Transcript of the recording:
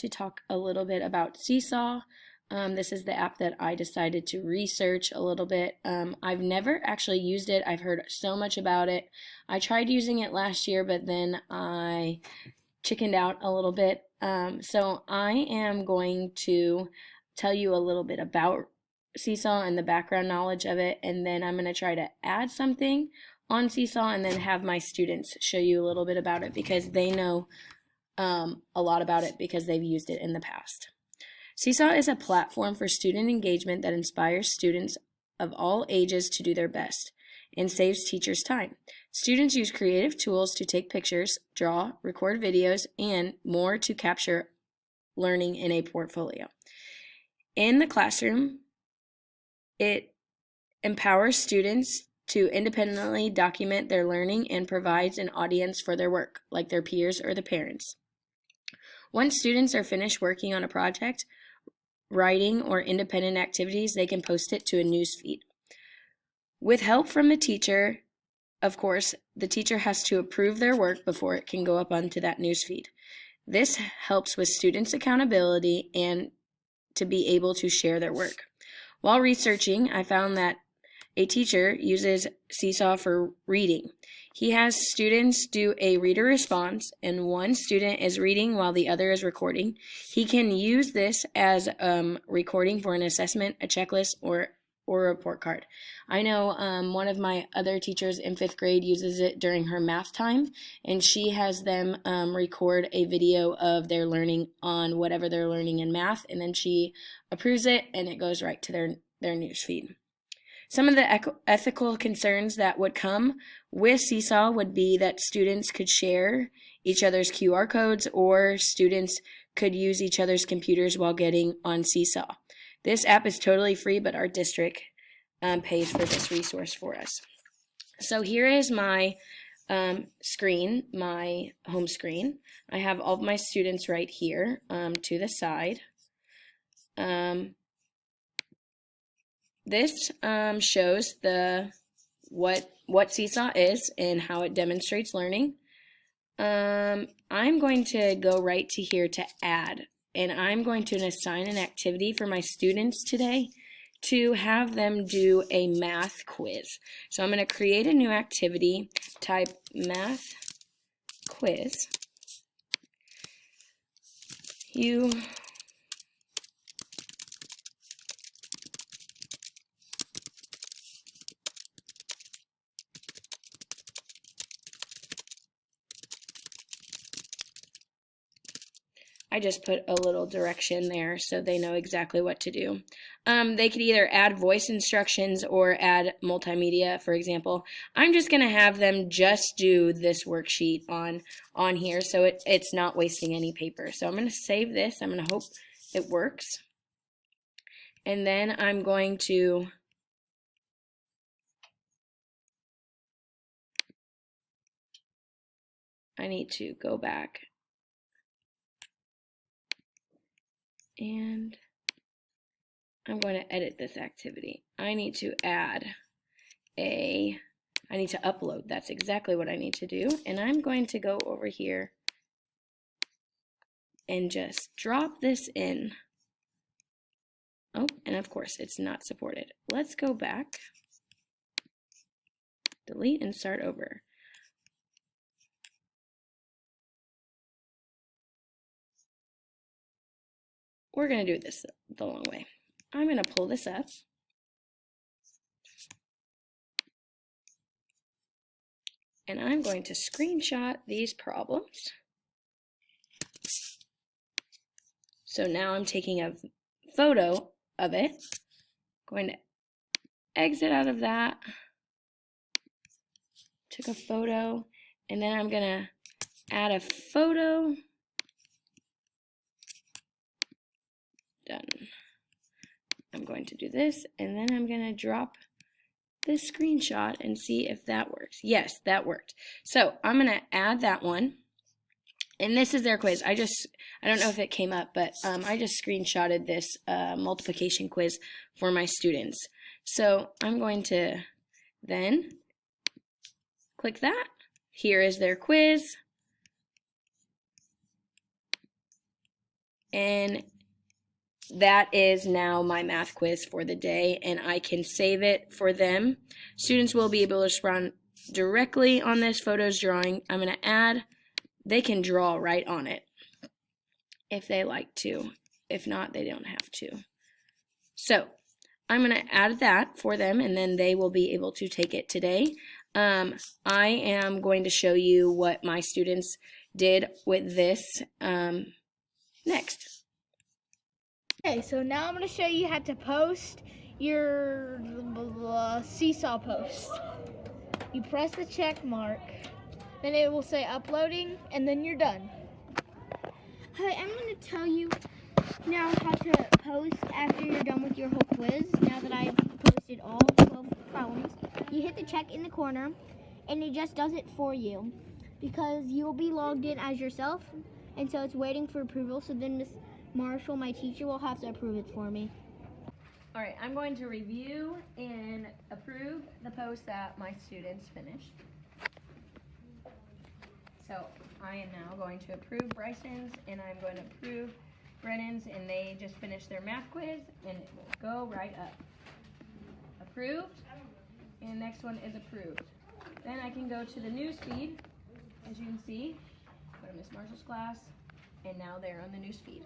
to talk a little bit about Seesaw. This is the app that I decided to research a little bit. I've never actually used it. I've heard so much about it. I tried using it last year, but then I chickened out a little bit. So I am going to tell you a little bit about Seesaw and the background knowledge of it, and then I'm going to try to add something on Seesaw and then have my students show you a little bit about it because they know a lot about it because they've used it in the past. Seesaw is a platform for student engagement that inspires students of all ages to do their best and saves teachers time. Students use creative tools to take pictures, draw, record videos, and more to capture learning in a portfolio. In the classroom, it empowers students to independently document their learning and provides an audience for their work, like their peers or the parents. Once students are finished working on a project, writing, or independent activities, they can post it to a news feed. With help from the teacher, of course, the teacher has to approve their work before it can go up onto that news feed. This helps with students' accountability and to be able to share their work. While researching, I found that a teacher uses Seesaw for reading. He has students do a reader response, and one student is reading while the other is recording. He can use this as recording for an assessment, a checklist, or a report card. I know one of my other teachers in 5th grade uses it during her math time, and she has them record a video of their learning on whatever they're learning in math, and then she approves it, and it goes right to their news feed. Some of the ethical concerns that would come with Seesaw would be that students could share each other's QR codes or students could use each other's computers while getting on Seesaw. This app is totally free, but our district pays for this resource for us. So here is my screen, my home screen. I have all of my students right here to the side. This shows what Seesaw is and how it demonstrates learning. I'm going to go right to here to add, and I'm going to assign an activity for my students today to have them do a math quiz. So I'm going to create a new activity, type math quiz. I just put a little direction there so they know exactly what to do. They could either add voice instructions or add multimedia, for example. I'm just going to have them just do this worksheet on here so it's not wasting any paper. So I'm going to save this. I'm going to hope it works. And then I'm going to I need to go back and I'm going to edit this activity. I need to upload. That's exactly what I need to do. And I'm going to go over here and just drop this in. Oh, and of course it's not supported. Let's go back, delete, and start over. We're going to do this the long way. I'm going to pull this up. And I'm going to screenshot these problems. So now I'm taking a photo of it. Going to exit out of that. Took a photo. And then I'm going to add a photo. Done. I'm going to do this, and then I'm going to drop this screenshot and see if that works. Yes, that worked. So I'm going to add that one, and this is their quiz. I don't know if it came up, but I just screenshotted this multiplication quiz for my students. So I'm going to then click that. Here is their quiz. And that is now my math quiz for the day, and I can save it for them. Students will be able to respond directly on this photos drawing. I'm going to add, they can draw right on it if they like to. If not, they don't have to. So I'm going to add that for them, and then they will be able to take it today. I am going to show you what my students did with this next. Okay, so now I'm going to show you how to post your Seesaw post. You press the check mark, then it will say uploading, and then you're done. Hi, I'm going to tell you now how to post after you're done with your whole quiz. Now that I've posted all 12 problems, you hit the check in the corner, and it just does it for you because you'll be logged in as yourself, and so it's waiting for approval. So then Miss Marshall, my teacher, will have to approve it for me. All right, I'm going to review and approve the post that my students finished. So I am now going to approve Bryson's, and I'm going to approve Brennan's, and they just finished their math quiz, and it will go right up. Approved, and the next one is approved. Then I can go to the news feed, as you can see, go to Miss Marshall's class, and now they're on the news feed.